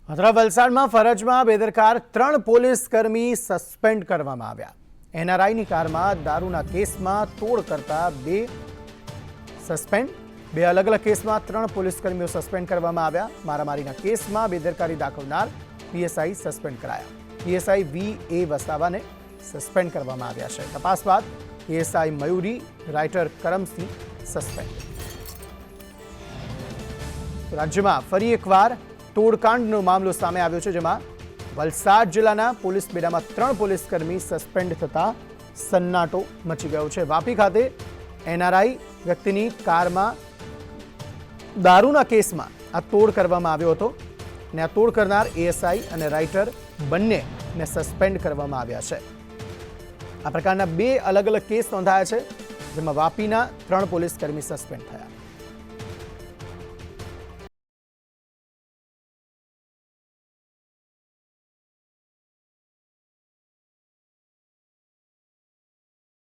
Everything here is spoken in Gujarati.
હદરા વલસાડમાં ફરજમાં બેદરકાર 3 પોલીસ કર્મી સસ્પેન્ડ કરવામાં આવ્યા। એનઆરઆઈની કારમાં દારૂના કેસમાં તોડ કરતા 2 સસ્પેન્ડ। 2 અલગ અલગ કેસમાં 3 પોલીસ કર્મીઓ સસ્પેન્ડ કરવામાં આવ્યા। મારામારીના કેસમાં બેદરકારી દાખવનાર પીએસઆઈ સસ્પેન્ડ કરાયા। પીએસઆઈ વી.એ. વસાવાને સસ્પેન્ડ કરવામાં આવ્યા છે। તપાસ બાદ PSI Mayuri, writer Karamsinh suspend. રાજ્યમાં ફરી એકવાર તોડકાંડનો મામલો સામે આવ્યો છે, જેમાં વલસાડ જિલ્લાના પોલીસ બેડામાં 3 પોલીસકર્મી સસ્પેન્ડ થતા સન્નાટો મચી ગયો છે। વાપી ખાતે એનઆરઆઈ વ્યક્તિની કારમાં દારૂના કેસમાં આ તોડ કરવામાં આવ્યો હતો અને આ તોડ કરનાર એએસઆઈ અને રાઇટર બંનેને સસ્પેન્ડ કરવામાં આવ્યા છે। આ પ્રકારના 2 અલગ અલગ કેસ નોંધાયા છે, જેમાં વાપીના 3 પોલીસકર્મી સસ્પેન્ડ થયા।